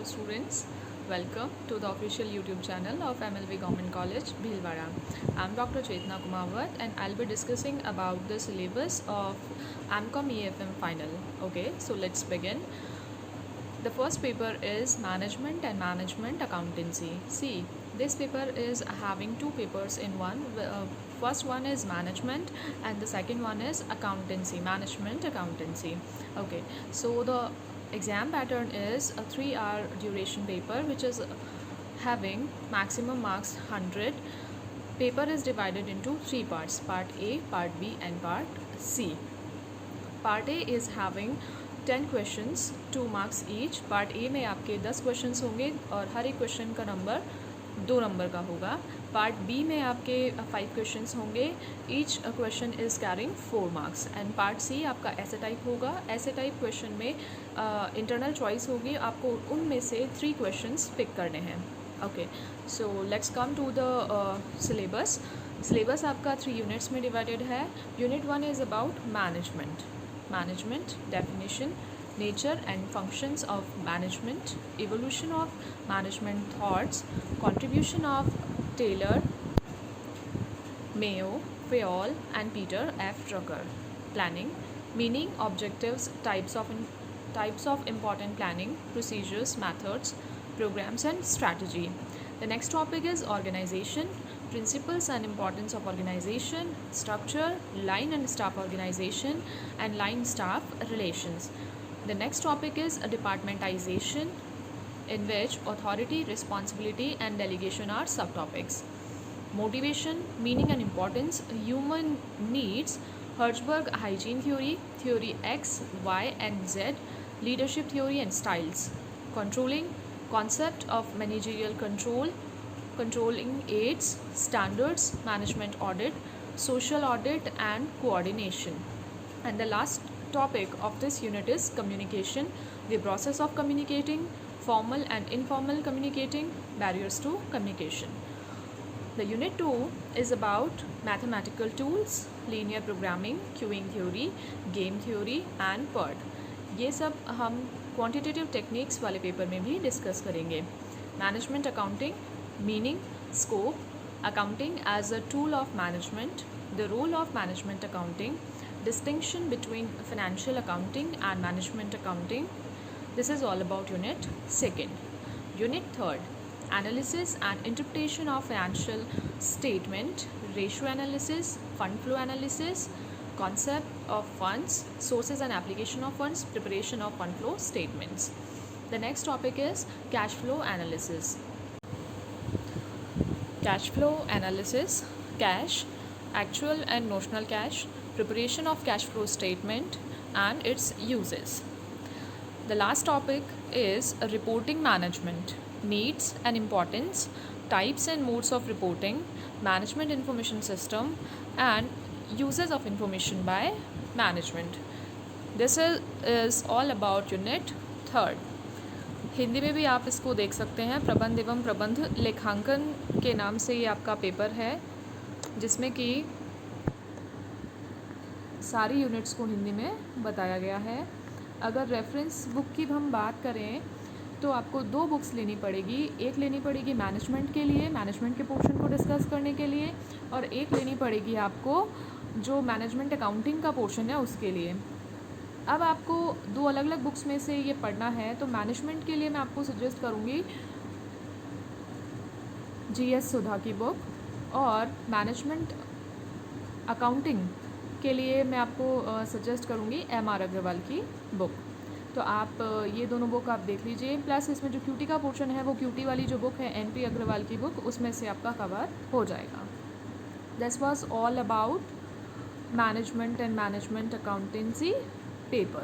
students, welcome to the official YouTube channel of MLV Government College, Bhilwara. I'm Dr. Chetna Kumawat and I'll be discussing about the syllabus of AMCOM EFM final. Okay, so let's begin. The first paper is Management and Management Accountancy. See, this paper is having two papers in one. First one is Management and the second one is Accountancy, Management Accountancy. Okay, so the exam pattern is a 3-hour duration paper which is having maximum marks 100. Paper is divided into three parts, part A, part B and part C. Part A is having 10 questions, 2 marks each. Part A में आपके 10 questions होंगे और हर एक question का number 2 number का होगा. Part B में आपके 5 क्वेश्चंस होंगे, each question is carrying 4 marks. And part C आपका ऐसे टाइप होगा. ऐसे टाइप क्वेश्चन में इंटरनल चॉइस होगी, आपको उनमें से 3 क्वेश्चंस पिक करने हैं. Okay, so let's come to the syllabus. Syllabus आपका 3 यूनिट्स में डिवाइडेड है. Unit 1 is about management. Management, definition, nature and functions of management, evolution of management thoughts, contribution of Taylor, Mayo, Fayol and Peter F. Drucker. Planning, meaning, objectives, types of important planning, procedures, methods, programs and strategy. The next topic is organization, principles and importance of organization, structure, line and staff organization and line staff relations. The next topic is departmentization, in which authority, responsibility and delegation are subtopics. Motivation, meaning and importance, human needs, Hertzberg hygiene theory, theory X, Y and Z, leadership theory and styles. Controlling, concept of managerial control, controlling aids, standards, management audit, social audit and coordination. And the last topic of this unit is communication, the process of communicating, formal and informal communicating, barriers to communication. The unit 2 is about mathematical tools, linear programming, queuing theory, game theory and PERT. ये सब हम quantitative techniques वाले paper में भी discuss करेंगे. Management accounting, meaning, scope, accounting as a tool of management, the role of management accounting, distinction between financial accounting and management accounting. This is all about unit 2nd. Unit 3rd, analysis and interpretation of financial statement, ratio analysis, fund flow analysis, concept of funds, sources and application of funds, preparation of fund flow statements. The next topic is cash flow analysis. Cash flow analysis, cash, actual and notional cash, preparation of cash flow statement and its uses. The last topic is reporting management, needs and importance, types and modes of reporting, management information system and uses of information by management. This is all about unit 3rd. Hindi में भी आप इसको देख सकते हैं. प्रबंध एवं प्रबंध लेखांकन के नाम से ये आपका पेपर है, जिसमें कि सारी यूनिट्स को हिंदी में बताया गया है. अगर रेफरेंस बुक की हम बात करें तो आपको 2 बुक्स लेनी पड़ेगी. एक लेनी पड़ेगी मैनेजमेंट के लिए, मैनेजमेंट के पोर्शन को डिस्कस करने के लिए, और एक लेनी पड़ेगी आपको जो मैनेजमेंट अकाउंटिंग का पोर्शन है उसके लिए. अब आपको 2 अलग अलग बुक्स में से ये पढ़ना है, तो मैनेजमेंट के लिए मैं आपको सजेस्ट करूँगी GS सुधा की बुक, और मैनेजमेंट अकाउंटिंग के लिए मैं आपको सजेस्ट करूँगी MR अग्रवाल की बुक. तो आप ये दोनों बुक आप देख लीजिए. प्लस इसमें जो QT का पोर्शन है वो QT वाली जो बुक है NP अग्रवाल की बुक, उसमें से आपका कवर हो जाएगा. This was all about management and management accountancy paper.